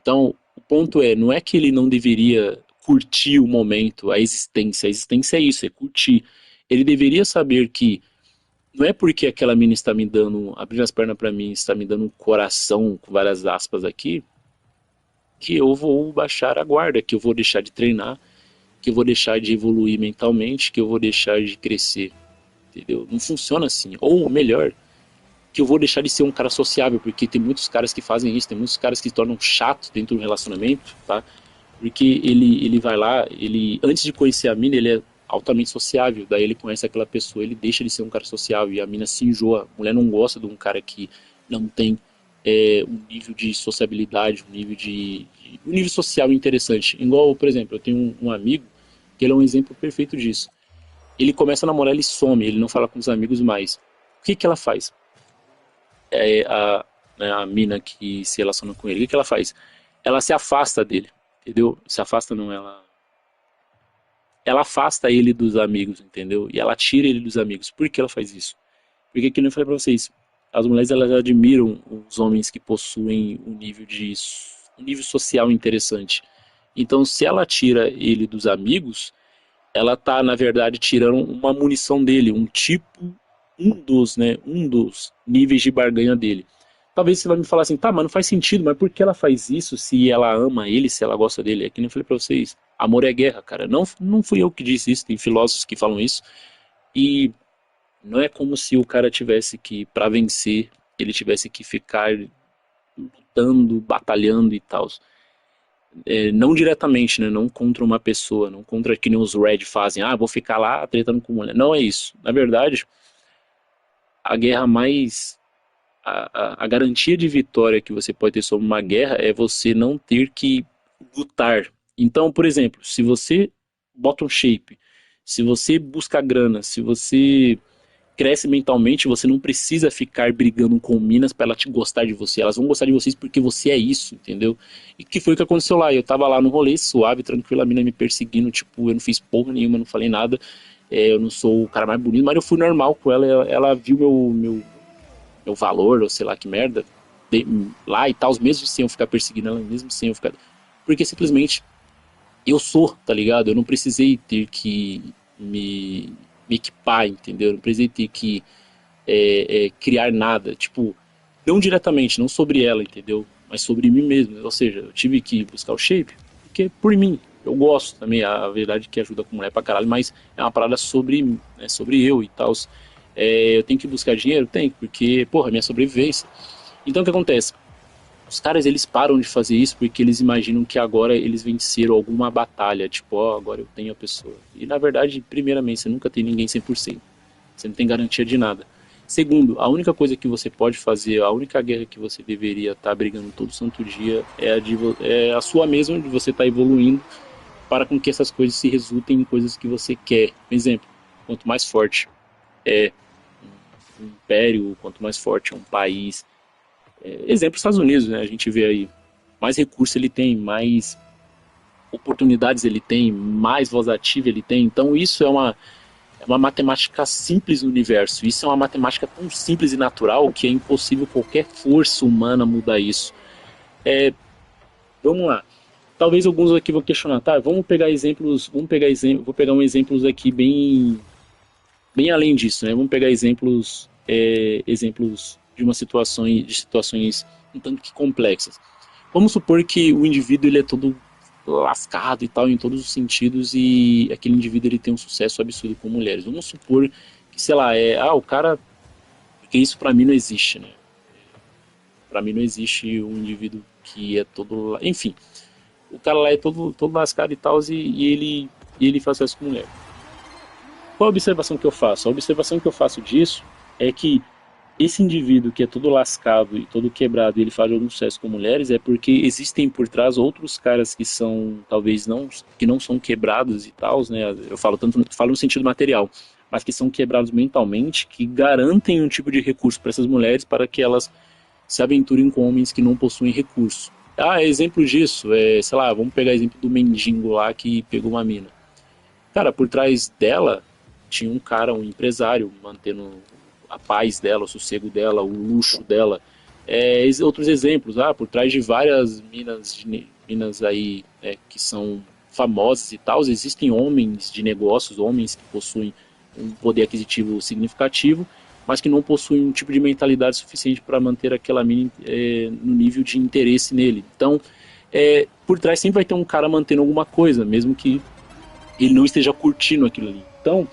Então, o ponto é, não é que ele não deveria curtir o momento, a existência é isso, é curtir. Ele deveria saber que não é porque aquela mina está me dando, abrindo as pernas para mim, está me dando um coração, com várias aspas aqui, que eu vou baixar a guarda, que eu vou deixar de treinar, que eu vou deixar de evoluir mentalmente, que eu vou deixar de crescer, entendeu? Não funciona assim. Ou melhor, que eu vou deixar de ser um cara sociável, porque tem muitos caras que fazem isso, tem muitos caras que se tornam chatos dentro do relacionamento, tá? Porque ele vai lá, ele antes de conhecer a mina, ele é altamente sociável, daí ele conhece aquela pessoa, ele deixa de ser um cara sociável e a mina se enjoa. A mulher não gosta de um cara que não tem um nível de sociabilidade, um nível social interessante. Igual, por exemplo, eu tenho um amigo que ele é um exemplo perfeito disso. Ele começa a namorar, ele some, ele não fala com os amigos mais. O que que ela faz? A mina que se relaciona com ele, o que que ela faz? Ela se afasta dele, entendeu? Se afasta não, ela afasta ele dos amigos, entendeu? E ela tira ele dos amigos. Por que ela faz isso? Porque, que nem eu falei pra vocês, as mulheres elas admiram os homens que possuem um nível social interessante. Então, se ela tira ele dos amigos, ela tá, na verdade, tirando uma munição dele, um dos níveis de barganha dele. Talvez você vai me falar assim, tá, mas não faz sentido, mas por que ela faz isso se ela ama ele, se ela gosta dele? É que nem eu falei pra vocês, amor é guerra, cara. Não fui eu que disse isso, tem filósofos que falam isso. E não é como se o cara tivesse que, pra vencer, ele tivesse que ficar lutando, batalhando e tal. Não diretamente, né? Não contra uma pessoa, não contra que nem os Red fazem, vou ficar lá tretando com mulher. Não é isso. Na verdade, a guerra mais a garantia de vitória que você pode ter sobre uma guerra é você não ter que lutar. Então, por exemplo, se você bota um shape, se você busca grana, se você cresce mentalmente, você não precisa ficar brigando com minas para ela te gostar de você. Elas vão gostar de vocês porque você é isso, entendeu? E que foi o que aconteceu lá. Eu tava lá no rolê, suave, tranquilo, a mina me perseguindo, tipo, eu não fiz porra nenhuma, não falei nada. Eu não sou o cara mais bonito, mas eu fui normal com ela. Ela viu meu valor, ou sei lá que merda, lá e tal, mesmo sem eu ficar perseguindo ela, mesmo sem eu ficar. Porque simplesmente eu sou, tá ligado? Eu não precisei ter que me equipar, entendeu? Eu não precisei ter que criar nada. Tipo, não diretamente, não sobre ela, entendeu? Mas sobre mim mesmo. Ou seja, eu tive que buscar o shape, porque por mim. Eu gosto também, a verdade que ajuda com mulher pra caralho, mas é uma parada sobre eu e tal. Eu tenho que buscar dinheiro? Tenho, porque, porra, minha sobrevivência. Então o que acontece? Os caras eles param de fazer isso porque eles imaginam que agora eles venceram alguma batalha, tipo, agora eu tenho a pessoa. E na verdade, primeiramente, você nunca tem ninguém 100%. Você não tem garantia de nada. Segundo, a única coisa que você pode fazer, a única guerra que você deveria estar brigando todo santo dia é a sua mesma, de você estar evoluindo para com que essas coisas se resultem em coisas que você quer. Por exemplo, quanto mais forte é um império, quanto mais forte é um país. Exemplo, Estados Unidos, né? A gente vê aí, mais recursos ele tem, mais oportunidades ele tem, mais voz ativa ele tem. Então isso é uma matemática simples no universo. Isso é uma matemática tão simples e natural que é impossível qualquer força humana mudar isso. É, vamos lá. Talvez alguns aqui vão questionar, tá? Vou pegar um exemplos aqui bem além disso, né? Vamos pegar exemplos de situações um tanto que complexas. Vamos supor que o indivíduo ele é todo lascado e tal em todos os sentidos e aquele indivíduo ele tem um sucesso absurdo com mulheres. Vamos supor que, sei lá, o cara, porque isso pra mim não existe, né? Pra mim não existe um indivíduo que é todo, enfim, o cara lá é todo lascado e tal e ele faz sucesso com mulher. Qual a observação que eu faço? A observação que eu faço disso é que esse indivíduo que é todo lascado e todo quebrado e ele faz algum sucesso com mulheres é porque existem por trás outros caras que são talvez que não são quebrados e tal, né? Eu falo no sentido material, mas que são quebrados mentalmente, que garantem um tipo de recurso para essas mulheres para que elas se aventurem com homens que não possuem recurso. Exemplo disso, sei lá, vamos pegar exemplo do mendigo lá que pegou uma mina. Cara, por trás dela tinha um empresário, mantendo a paz dela, o sossego dela, o luxo dela. Outros exemplos, por trás de várias minas aí que são famosas e tal, existem homens de negócios, homens que possuem um poder aquisitivo significativo, mas que não possuem um tipo de mentalidade suficiente para manter aquela mina no nível de interesse nele. Então, por trás sempre vai ter um cara mantendo alguma coisa, mesmo que ele não esteja curtindo aquilo ali. Então,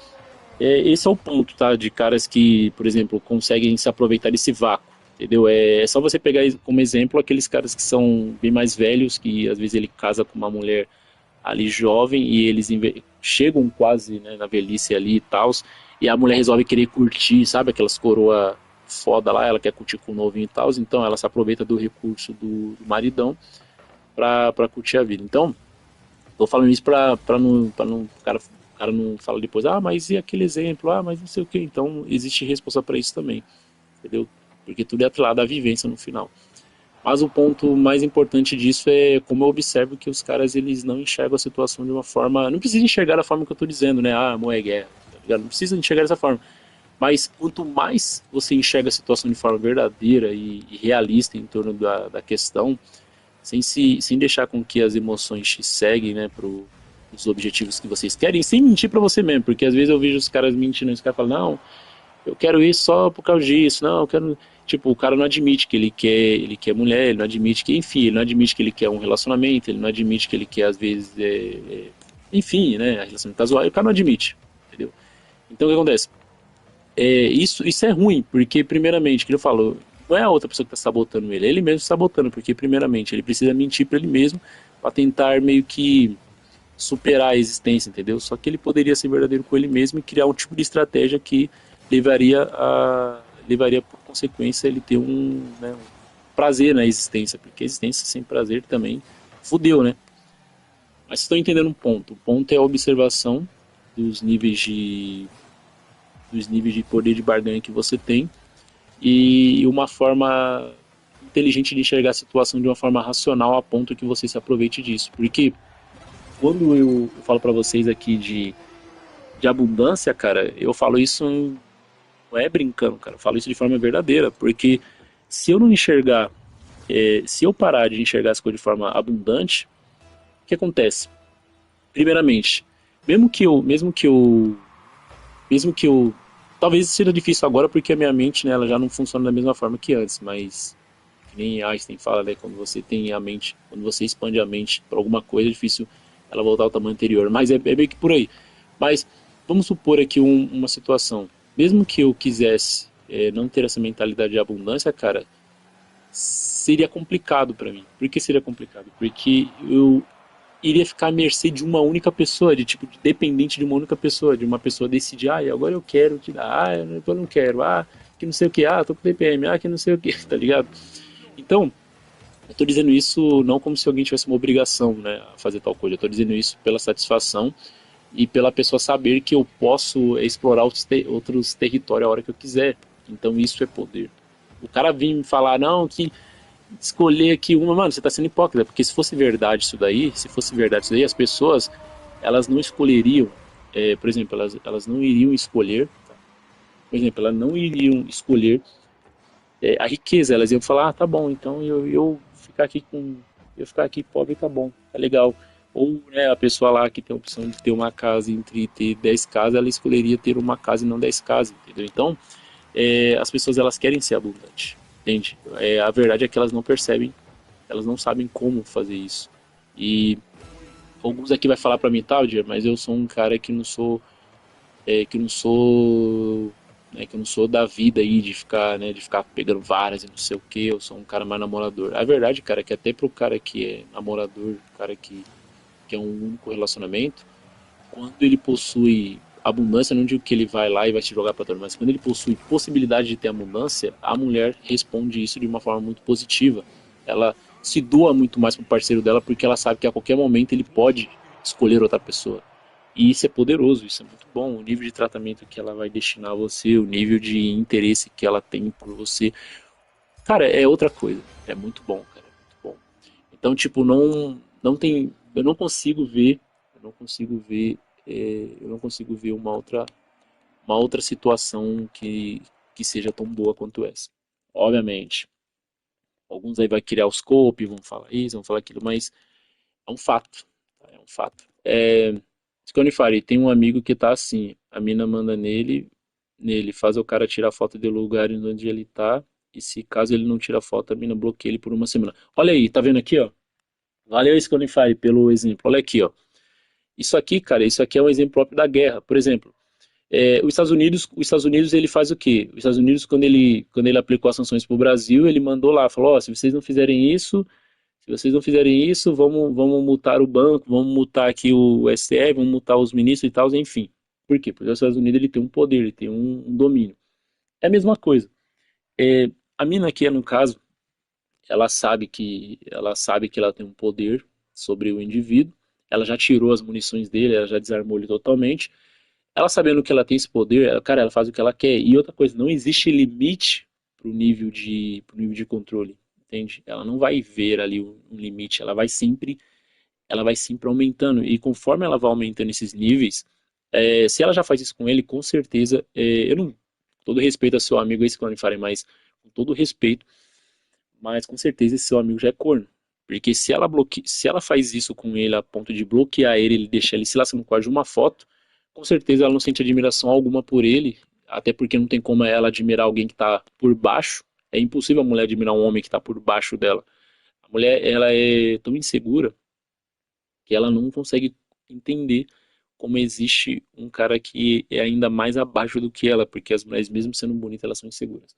esse é o ponto, tá? De caras que, por exemplo, conseguem se aproveitar desse vácuo, entendeu? É só você pegar como exemplo aqueles caras que são bem mais velhos, que às vezes ele casa com uma mulher ali jovem e eles chegam quase, né, na velhice ali e tal, e a mulher resolve querer curtir, sabe? Aquelas coroa foda lá, ela quer curtir com o novinho e tal, então ela se aproveita do recurso do maridão pra curtir a vida. Então, tô falando isso pra não o cara não fala depois, mas e aquele exemplo? Mas não sei o que. Então, existe resposta para isso também, entendeu? Porque tudo é atrelado à vivência no final. Mas o ponto mais importante disso é como eu observo que os caras eles não enxergam a situação de uma forma. Não precisa enxergar da forma que eu tô dizendo, né? Amor é guerra, tá ligado? Não precisa enxergar dessa forma. Mas quanto mais você enxerga a situação de forma verdadeira e realista em torno da questão, sem deixar com que as emoções te seguem, né, os objetivos que vocês querem, sem mentir para você mesmo, porque às vezes eu vejo os caras mentindo, os caras falam, não, eu quero isso só por causa disso, não, eu quero... Tipo, o cara não admite que ele quer mulher, ele não admite que, enfim, ele não admite que ele quer um relacionamento, ele não admite que ele quer, às vezes, enfim, né, a relação casual, o cara não admite, entendeu? Então o que acontece? Isso é ruim, porque primeiramente, que eu falo, não é a outra pessoa que está sabotando ele, é ele mesmo está sabotando, porque primeiramente ele precisa mentir para ele mesmo para tentar meio que superar a existência, entendeu? Só que ele poderia ser verdadeiro com ele mesmo e criar um tipo de estratégia que levaria por consequência ele ter um prazer na existência, porque a existência sem prazer também fudeu, né? Mas vocês estão entendendo um ponto. O ponto é a observação dos níveis de dos níveis de poder de barganha que você tem e uma forma inteligente de enxergar a situação de uma forma racional a ponto que você se aproveite disso. Porque quando eu falo para vocês aqui de abundância, cara, eu falo isso não é brincando, cara, eu falo isso de forma verdadeira, porque se eu não enxergar, se eu parar de enxergar as coisas de forma abundante, o que acontece? Primeiramente, mesmo que eu talvez seja difícil agora porque a minha mente, né, ela já não funciona da mesma forma que antes, mas que nem Einstein fala, né, quando você tem a mente, quando você expande a mente para alguma coisa, é difícil ela voltar ao tamanho anterior, mas é meio que por aí. Mas vamos supor aqui uma situação, mesmo que eu quisesse não ter essa mentalidade de abundância, cara, seria complicado para mim. Por que seria complicado? Porque eu iria ficar à mercê de uma única pessoa, dependente de uma única pessoa, de uma pessoa decidir, agora eu quero te dar, eu não quero, que não sei o que, tô com TPM, que não sei o que, tá ligado? Então, eu tô dizendo isso não como se alguém tivesse uma obrigação, né, a fazer tal coisa, eu tô dizendo isso pela satisfação e pela pessoa saber que eu posso explorar outros territórios a hora que eu quiser. Então isso é poder. O cara vir me falar, não, que escolher aqui uma, mano, você tá sendo hipócrita, porque se fosse verdade isso daí, as pessoas, elas não escolheriam, por exemplo, elas não iriam escolher, por exemplo, elas não iriam escolher a riqueza, elas iam falar, tá bom, então eu ficar aqui pobre tá bom, tá legal. Ou né, a pessoa lá que tem a opção de ter uma casa entre ter 10 casas, ela escolheria ter uma casa e não 10 casas, entendeu? Então, as pessoas elas querem ser abundantes, entende? A verdade é que elas não percebem, elas não sabem como fazer isso. E alguns aqui vai falar para mim, tal, dia, mas eu sou um cara que não sou da vida aí de ficar pegando varas e não sei o que, eu sou um cara mais namorador. A verdade, cara, é que até pro cara que é namorador, cara que é um único relacionamento, quando ele possui abundância, não digo que ele vai lá e vai se jogar para trás, mas quando ele possui possibilidade de ter abundância, a mulher responde isso de uma forma muito positiva. Ela se doa muito mais pro parceiro dela porque ela sabe que a qualquer momento ele pode escolher outra pessoa. E isso é poderoso, isso é muito bom. O nível de tratamento que ela vai destinar a você, o nível de interesse que ela tem por você. Cara, é outra coisa. É muito bom, cara. É muito bom. Então, tipo, não tem. Eu não consigo ver. Eu não consigo ver. Eu não consigo ver uma outra situação que seja tão boa quanto essa. Obviamente. Alguns aí vai criar os scope, vão falar isso, vão falar aquilo, mas é um fato. Tá? É um fato. Isso que eu falei, tem um amigo que tá assim, a mina manda nele, faz o cara tirar foto do lugar onde ele tá, e se caso ele não tira foto, a mina bloqueia ele por uma semana. Olha aí, tá vendo aqui, ó? Valeu, Sconify, pelo exemplo. Olha aqui, ó. Isso aqui, cara, isso aqui é um exemplo próprio da guerra. Por exemplo, os Estados Unidos ele faz o quê? Os Estados Unidos, quando ele aplicou as sanções para o Brasil, ele mandou lá, falou, ó, se vocês não fizerem isso, vamos multar o banco, vamos multar aqui o STF, vamos multar os ministros e tal, enfim. Por quê? Porque os Estados Unidos ele tem um poder, ele tem um domínio. É a mesma coisa. A mina aqui, no caso, ela sabe que ela tem um poder sobre o indivíduo, ela já tirou as munições dele, ela já desarmou ele totalmente. Ela sabendo que ela tem esse poder, cara, ela faz o que ela quer. E outra coisa, não existe limite pro nível de controle, entende? Ela não vai ver ali um limite, ela vai sempre aumentando. E conforme ela vai aumentando esses níveis, se ela já faz isso com ele, com certeza, eu não, com todo respeito a seu amigo aí, se não farem mais, com todo respeito, mas com certeza esse seu amigo já é corno. Porque se ela faz isso com ele a ponto de bloquear ele deixar ele se lascando por causa de uma foto, com certeza ela não sente admiração alguma por ele, até porque não tem como ela admirar alguém que está por baixo. É impossível a mulher admirar um homem que está por baixo dela. A mulher, ela é tão insegura que ela não consegue entender como existe um cara que é ainda mais abaixo do que ela, porque as mulheres, mesmo sendo bonitas, elas são inseguras.